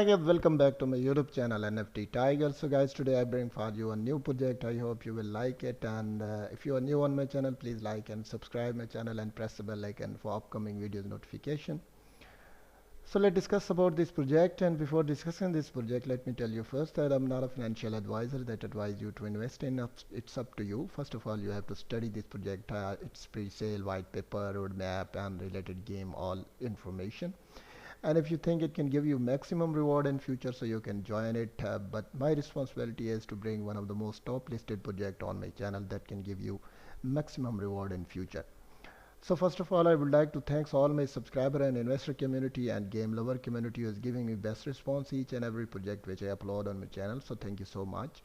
Hi guys, welcome back to my YouTube channel NFT Tiger. So guys, today I bring for you a new project. I hope you will like it, and if you are new on my channel, please like and subscribe my channel and press the bell icon for upcoming videos notification. So let's discuss about this project, and before discussing this project, let me tell you first that I'm not a financial advisor that advise you to invest in. It's up to you. First of all, you have to study this project, its pre-sale, white paper, roadmap, and related game all information. And if you think it can give you maximum reward in future, so you can join it, but my responsibility is to bring one of the most top listed project on my channel that can give you maximum reward in future. So first of all, I would like to thank all my subscriber and investor community and game lover community who is giving me best response each and every project which I upload on my channel. So thank you so much.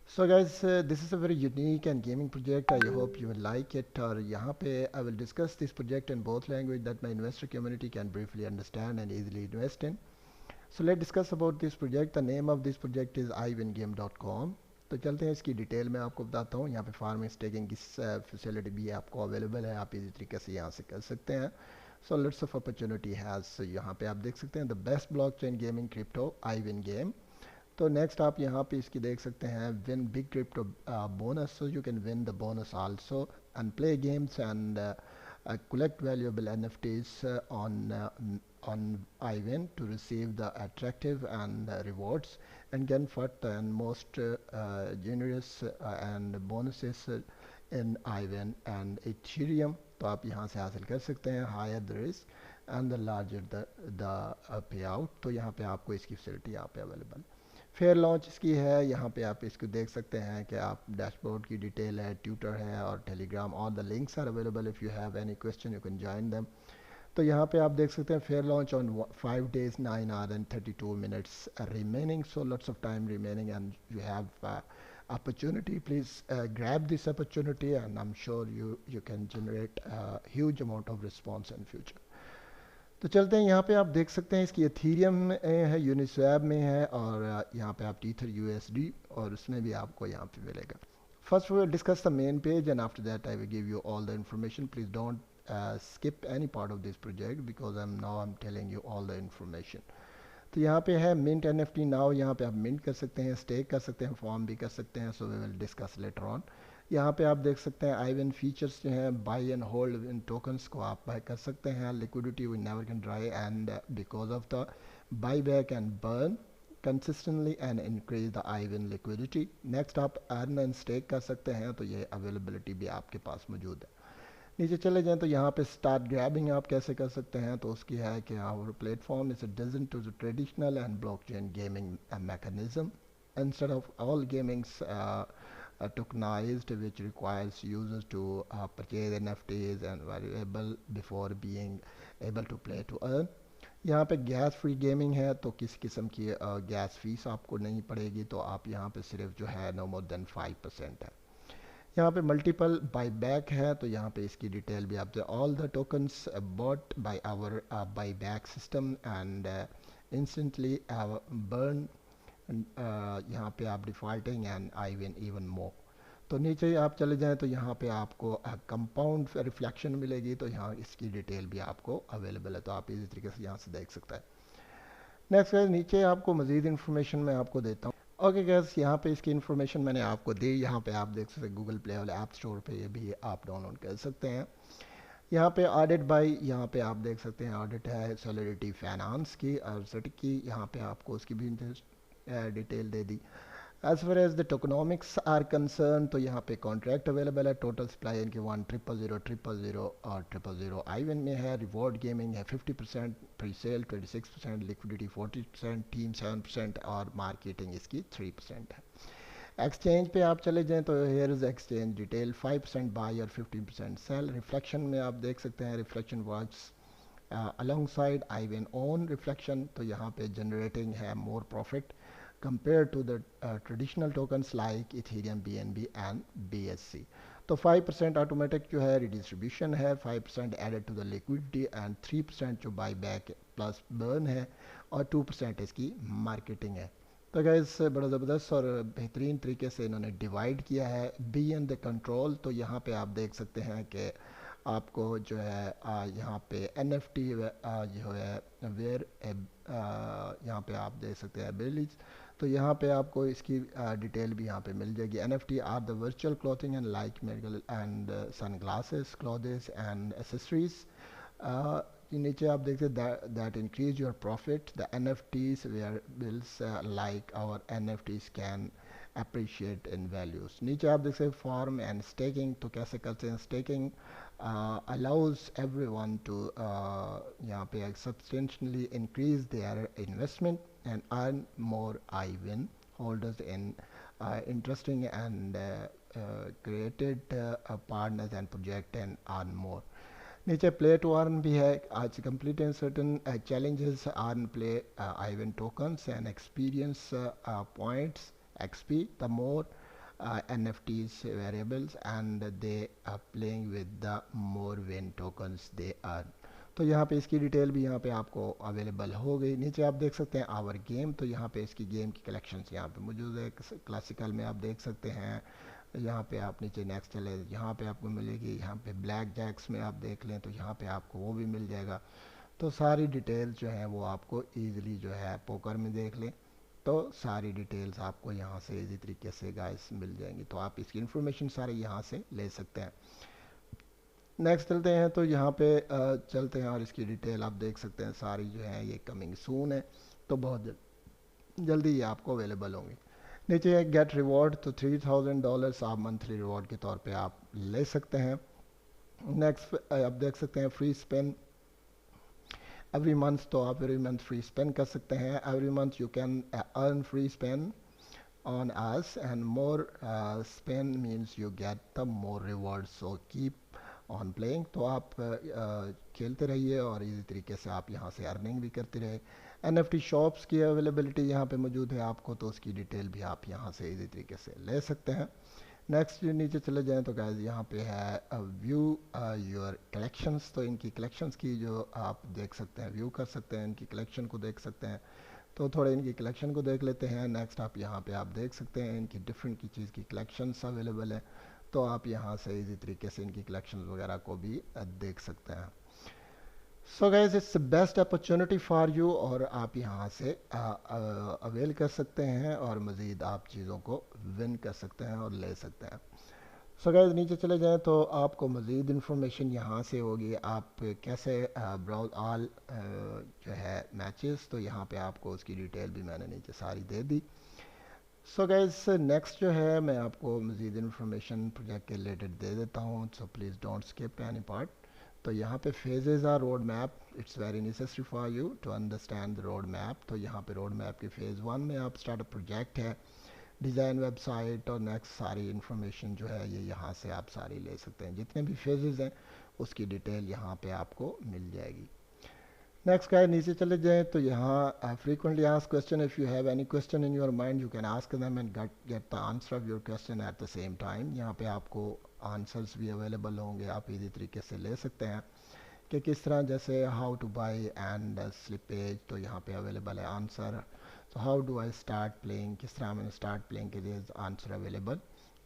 So guys, this is a very unique and gaming project. I hope you will like it. और यहाँ पे I will discuss this project in both language that my investor community can briefly understand and easily invest in. So let's discuss about this project. The name of this project is iwingame.com. तो चलते हैं इसकी detail में आपको बताता हूँ. यहाँ पे फार्मिंग स्टेकिंग की फैसिलिटी भी आपको अवेलेबल है. आप इसी तरीके से यहाँ से कर सकते हैं. सो lots of opportunity has. यहाँ पे आप देख सकते हैं the best blockchain gaming crypto iWin game. तो नेक्स्ट आप यहाँ पे इसकी देख सकते हैं win big crypto bonus, so you can win the bonus also and play games and collect valuable NFTs on iWin to receive the attractive and rewards and gain first and most generous and bonuses in iWin and Ethereum. तो आप यहाँ से हासिल कर सकते हैं. Higher the risk and the larger the payout. तो यहाँ पे आपको इसकी फैसिलिटी यहाँ पे अवेलेबल. फेयर लॉन्च इसकी है. यहाँ पे आप इसको देख सकते हैं कि आप डैशबोर्ड की डिटेल है, ट्विटर है और Telegram. All the links are available. If you have any question you can join them. तो यहाँ पे आप देख सकते हैं fair launch on 5 days 9 hours and 32 minutes remaining. So lots of time remaining and you have opportunity. Please grab this opportunity and I'm sure you can generate a huge amount of response in future. तो चलते हैं. यहाँ पे आप देख सकते हैं इसकी एथीरियम में है, यूनिस्वैप में है और यहाँ पे आप टीथर USD और उसमें भी आपको यहाँ पे मिलेगा. First we will discuss the main page and after that I will give you all the information. Please don't skip any part of this project because I'm telling you all the information. तो यहाँ पे है mint NFT now. यहाँ पे आप mint कर सकते हैं, स्टेक कर सकते हैं, फॉर्म भी कर सकते हैं. So we will discuss later on. यहाँ पे आप देख सकते हैं iWin फीचर्स जो हैं, buy and hold in tokens को आप बाय कर सकते हैं. Liquidity we never can dry and because of the buy back and burn consistently and increase the iWin liquidity. Next आप अर्न एंड स्टेक कर सकते हैं. तो ये अवेलेबिलिटी भी आपके पास मौजूद है. नीचे चले जाएं तो यहाँ पे स्टार्ट ग्रैबिंग आप कैसे कर सकते हैं. तो उसकी है कि our platform is design to the traditional and blockchain gaming mechanism instead of all gamings tokenized, which requires users to purchase NFTs and variable before being able to play to earn. यहाँ पे gas free gaming है. तो किसी किस्म की gas fees आपको नहीं पड़ेगी. तो आप यहाँ पे सिर्फ जो है नो मोर देन 5% है. यहाँ पे मल्टीपल बाई बैक है. तो यहाँ पे इसकी डिटेल भी आपसे all the tokens bought by our buy back system and instantly burn. यहाँ पे आप defaulting and iWin even more. तो नीचे आप चले जाएं तो यहाँ पे आपको कंपाउंड रिफ्लेक्शन मिलेगी. तो यहाँ इसकी डिटेल भी आपको अवेलेबल है. तो आप इसी तरीके से यहाँ से देख सकते हैं. नेक्स्ट नीचे आपको मज़ीद इन्फॉर्मेशन मैं आपको देता हूँ. ओके गैस, यहाँ पे इसकी इन्फॉर्मेशन मैंने आपको दी. यहाँ पे आप देख सकते हैं गूगल प्ले वाले ऐप स्टोर पे ये भी आप डाउनलोड कर सकते हैं. यहाँ पे ऑडिट बाय, यहाँ पे आप देख सकते हैं ऑडिट है सॉलिडिटी फाइनेंस की और सेट की. यहाँ पे आपको उसकी भी डिटेल दे दी. As far as the tokenomics are concern, तो यहाँ पे कॉन्ट्रैक्ट अवेलेबल है. टोटल सप्लाई इनकी 1000000 और 000 iWin में है. रिवॉर्ड गेमिंग है 50%, प्री सेल 26%, लिक्विडिटी 40%, टीम 7% और मार्केटिंग इसकी 3% है. एक्सचेंज पे आप चले जाएं तो here is exchange detail. 5% buy और 15% सेल. रिफ्लेक्शन में आप देख सकते हैं reflection works alongside iWin own reflection. तो यहाँ पे generating है more profit compared to the traditional tokens like Ethereum, BNB and BSC. तो 5% automatic जो है redistribution है, 5% added to the liquidity and 3% जो buyback plus burn है और 2% इसकी marketing है. तो गाइस बड़ा ज़बरदस्त और बेहतरीन तरीके से इन्होंने डिवाइड किया है. B and the control. तो यहाँ पे आप देख सकते हैं कि आपको जो है यहाँ पे NFT जो है वेयर यहाँ पे आप देख सकते हैं एबिलिटीज। तो यहाँ पे आपको इसकी डिटेल भी यहाँ पे मिल जाएगी। NFT are the virtual clothing and like medical and sunglasses clothes and accessories. नीचे आप देखते हैं that increase your profit the NFTs where bills like our NFTs can appreciate in values. नीचे आप देख सकते हैं फॉर्म एंड स्टेकिंग। तो कैसे करते हैं स्टेकिंग? allows everyone to यहाँ पे substantially increase their investment and earn more IWIN holders in interesting and created partners and project and earn more। नीचे प्ले टू अर्न भी है। आज complete in certain challenges earn play IWIN tokens and experience points XP the more NFTs variables and they are playing with the more win tokens they earn। तो यहाँ पे इसकी detail भी यहाँ पे आपको अवेलेबल हो गई। नीचे आप देख सकते हैं आवर गेम। तो यहाँ पे इसकी गेम की कलेक्शंस यहाँ पे मौजूद है। क्लासिकल में आप देख सकते हैं। यहाँ पे आप नीचे नेक्स्ट चले, यहाँ पे आपको मिलेगी। यहाँ पे ब्लैक जैक्स में आप देख लें तो यहाँ पे आपको वो भी मिल जाएगा। तो सारी डिटेल जो है वो आपको ईजिली जो है पोकर में देख लें तो सारी डिटेल्स आपको यहाँ से इजी तरीके से गाइस मिल जाएंगी। तो आप इसकी इन्फॉर्मेशन सारी यहाँ से ले सकते हैं। नेक्स्ट चलते हैं। तो यहाँ पे चलते हैं और इसकी डिटेल आप देख सकते हैं सारी जो है ये कमिंग सून है। तो बहुत जल्दी ये आपको अवेलेबल होंगी। नीचे है गेट रिवॉर्ड। तो $3000 आप मंथली रिवॉर्ड के तौर पे आप ले सकते हैं। नेक्स्ट आप देख सकते हैं फ्री स्पेन एवरी मंथ। तो आप एवरी मंथ फ्री स्पेन कर सकते हैं। Every month you can earn free Spain on us and more spend means you get the more rewards, so keep on playing। तो आप खेलते रहिए और इसी तरीके से आप यहाँ से अर्निंग भी करते रहे। NFT शॉप्स की अवेलेबिलिटी यहाँ पे मौजूद है आपको, तो उसकी डिटेल भी आप यहाँ से इसी तरीके से ले सकते हैं। नेक्स्ट नीचे चले जाएं तो गाइस यहाँ पे है व्यू योर कलेक्शंस। तो इनकी कलेक्शंस की जो आप देख सकते हैं, व्यू कर सकते हैं, इनकी कलेक्शन को देख सकते हैं। तो थोड़े इनकी कलेक्शन को देख लेते हैं। नेक्स्ट आप यहाँ पे आप देख सकते हैं इनकी डिफरेंट की चीज़ की कलेक्शंस अवेलेबल है। तो आप यहाँ से इजी तरीके से इनकी कलेक्शंस वगैरह को भी देख सकते हैं। So guys it's best opportunity for you और आप यहाँ से अवेल कर सकते हैं और मज़ीद आप चीज़ों को विन कर सकते हैं और ले सकते हैं। सो गाइस नीचे चले जाएं तो आपको मज़ीद इन्फॉर्मेशन यहाँ से होगी। आप कैसे ब्राउज ऑल जो है मैचेस, तो यहाँ पे आपको उसकी डिटेल भी मैंने नीचे सारी दे दी। सो गाइस नेक्स्ट जो है मैं आपको मज़ीद इन्फॉर्मेशन प्रोजेक्ट के रिलेटेड दे देता हूँ। So please don't skip any part. तो यहाँ पे phases are road map. It's very necessary for you to understand the road map. तो यहाँ पे रोड मैप के फेज़ 1 में आप स्टार्ट अ प्रोजेक्ट है, डिज़ाइन वेबसाइट और नेक्स्ट सारी इन्फॉर्मेशन जो है ये यहाँ से आप सारी ले सकते हैं। जितने भी फेजेस हैं उसकी डिटेल यहाँ पे आपको मिल जाएगी। नेक्स्ट गाइस नीचे चले जाएं तो यहाँ frequently asked question. If you have any question in your mind you can ask them and get the answer of your question at the same time. यहाँ पे आपको आंसर्स भी अवेलेबल होंगे, आप इसी तरीके से ले सकते हैं कि किस तरह, जैसे how two by and slippage, तो यहाँ पे अवेलेबल है answer. So how do I start playing, किस तरह मैंने स्टार्ट प्लेइंग के लिए answer available.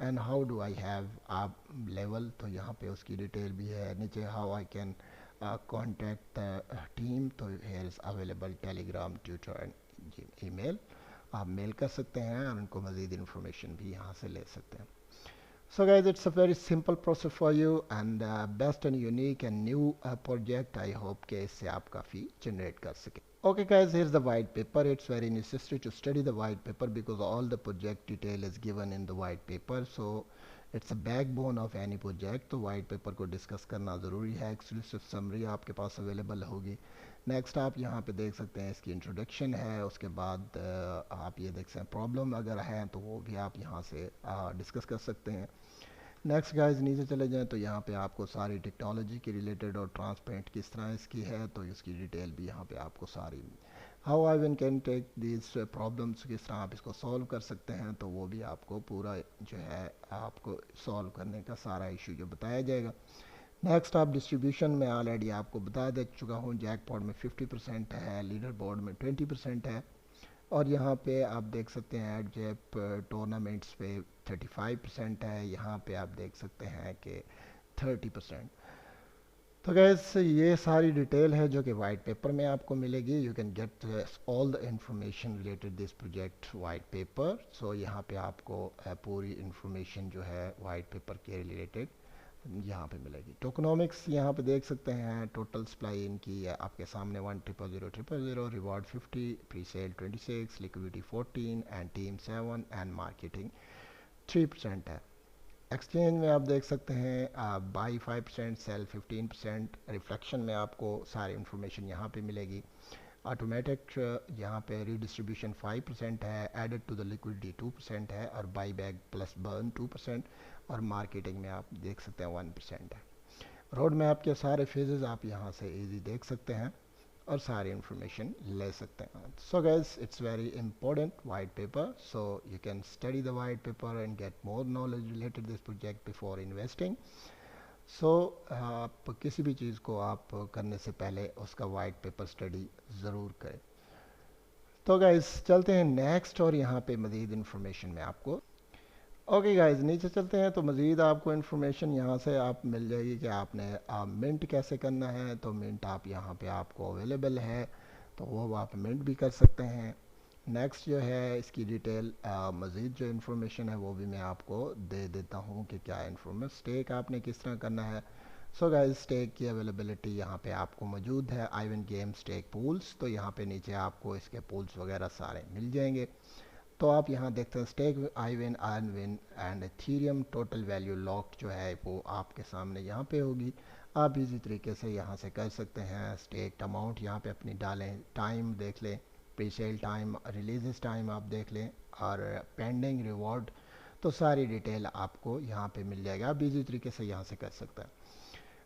And how do I have आप लेवल, तो यहाँ पे उसकी डिटेल भी है। नीचे how I can contact the team, तो here is available Telegram, Twitter and email. आप मेल कर सकते हैं और उनको मज़ीद इन्फॉर्मेशन भी यहाँ से ले सकते हैं। So guys it's a very simple process for you and best and unique and new project। I hope कि इससे आप काफ़ी जनरेट कर सकें। Okay guys, here's the white paper. It's very necessary to study the white paper because all the project detail is given in the white paper. So it's a backbone of any project। तो white paper को discuss करना ज़रूरी है। Exclusive summary आपके पास available होगी। Next आप यहाँ पे देख सकते हैं इसकी इंट्रोडक्शन है। उसके बाद आप ये देख सकते हैं प्रॉब्लम अगर है तो वो भी आप यहाँ से डिस्कस कर सकते हैं। नेक्स्ट गाइस नीचे चले जाएं तो यहाँ पे आपको सारी टेक्नोलॉजी के रिलेटेड और ट्रांसपेरेंट किस तरह इसकी है तो इसकी डिटेल भी यहाँ पे आपको सारी, how IWIN can take this problems, किस तरह आप इसको सॉल्व कर सकते हैं, तो वो भी आपको पूरा जो है आपको सॉल्व करने का सारा इशू जो बताया जाएगा। नेक्स्ट आप डिस्ट्रीब्यूशन में ऑलरेडी आपको बता दे चुका हूँ। जैकपॉट में 50% है, लीडर बोर्ड में 20% है और यहाँ पे आप देख सकते हैं एडजेप टूर्नामेंट्स पे 35% है। यहाँ पे आप देख सकते हैं कि 30%। तो गैस ये सारी डिटेल है जो कि वाइट पेपर में आपको मिलेगी. You can get all the information related this project white paper. So यहाँ पे आपको पूरी इंफॉर्मेशन जो है वाइट पेपर के रिलेटेड यहाँ पे मिलेगी. टोकनॉमिक्स यहाँ पे देख सकते हैं. टोटल सप्लाई इनकी आपके सामने 1000000, reward 50, pre sale 26, liquidity 14 and team 7 and marketing 3% है. एक्सचेंज में आप देख सकते हैं बाई 5%, सेल 15%. रिफ्लेक्शन में आपको सारी इन्फॉर्मेशन यहाँ पे मिलेगी. ऑटोमेटिक यहाँ पे रीडिस्ट्रीब्यूशन 5% है, एडेड टू द लिक्विडिटी 2% है, और बाई बैक प्लस बर्न 2%, और मार्केटिंग में आप देख सकते हैं 1% है. रोड मैप के सारे फेजेस आप यहाँ से इजी देख सकते हैं और सारी इंफॉर्मेशन ले सकते हैं. So guys, it's very important white paper. So you can study the white paper and get more knowledge related this project before investing. So आप किसी भी चीज़ को आप करने से पहले उसका वाइट पेपर स्टडी ज़रूर करें. तो गाइस चलते हैं नेक्स्ट, और यहाँ पे मज़ीद इन्फॉर्मेशन में आपको. ओके गाइस, नीचे चलते हैं. तो मज़ीद आपको इन्फॉर्मेशन यहाँ से आप मिल जाएगी कि आपने मिंट कैसे करना है. तो मिंट आप यहाँ पे आपको अवेलेबल है, तो वो आप मिंट भी कर सकते हैं. नेक्स्ट जो है इसकी डिटेल मज़ीद जो इन्फॉर्मेशन है वो भी मैं आपको दे देता हूँ कि क्या इन्फॉर्मेशन. स्टेक आपने किस तरह करना है. सो गाइस, स्टेक की अवेलेबिलिटी यहाँ पे आपको मौजूद है. IWIN game stake pools. तो यहाँ पे नीचे आपको इसके पूल्स वगैरह सारे मिल जाएंगे. तो आप यहाँ देखते हैं stake IWIN, ARNWIN and Ethereum. Total value locked जो है वो आपके सामने यहाँ पे होगी. आप इसी तरीके से यहाँ से कर सकते हैं. स्टेक अमाउंट यहाँ पे अपनी डालें, टाइम देख लें, pre sale time, release time आप देख लें, और पेंडिंग रिवॉर्ड. तो सारी डिटेल आपको यहाँ पे मिल जाएगा. आप इसी तरीके से यहाँ से कर सकते हैं.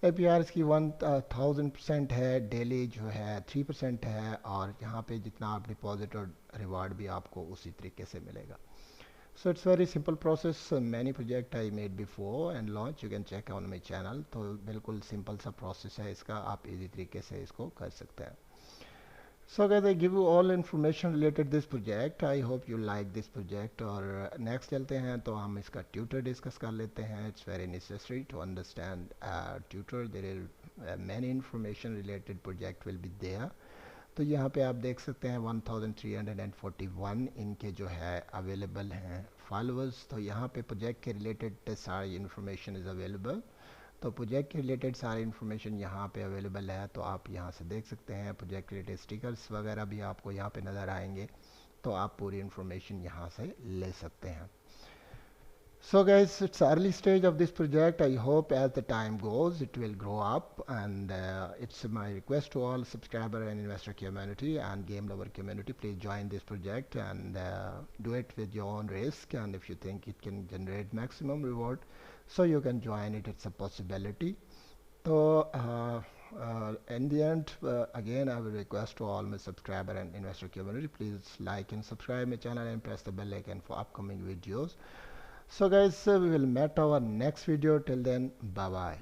APR इसकी 1000% है. डेली जो है 3% है, और यहाँ पे जितना आप डिपॉजिट और रिवार्ड भी आपको उसी तरीके से मिलेगा. So it's very simple process. Many project I made before and launch, you can check on my channel. तो बिल्कुल सिंपल सा प्रोसेस है इसका, आप इजी तरीके से इसको कर सकते हैं. So guys, I give you all information related this project. I hope you like this project. और next चलते हैं तो हम इसका tutor discuss कर लेते हैं. It's very necessary to understand tutor. There are many information related project will be there. तो यहाँ पे आप देख सकते हैं 1341 इनके जो है अवेलेबल हैं फॉलोअर्स. तो यहाँ पे प्रोजेक्ट के रिलेटेड सारी इन्फॉर्मेशन इज़ अवेलेबल. तो प्रोजेक्ट के रिलेटेड सारी इन्फॉर्मेशन यहाँ पे अवेलेबल है. तो आप यहाँ से देख सकते हैं प्रोजेक्ट रिलेटेड स्टिकर्स वगैरह भी आपको यहाँ पे नज़र आएंगे. तो आप पूरी इन्फॉर्मेशन यहाँ से ले सकते हैं. So guys, it's early stage of this project. I hope as the time goes it will grow up, and it's my request to all subscriber and investor community and game lover community, please join this project and do it with your own risk, and if you think it can generate maximum reward, so you can join it. It's a possibility. So in the end, again I will request to all my subscriber and investor community, please like and subscribe my channel and press the bell icon for upcoming videos. So guys, we will meet our next video. Till then, bye bye.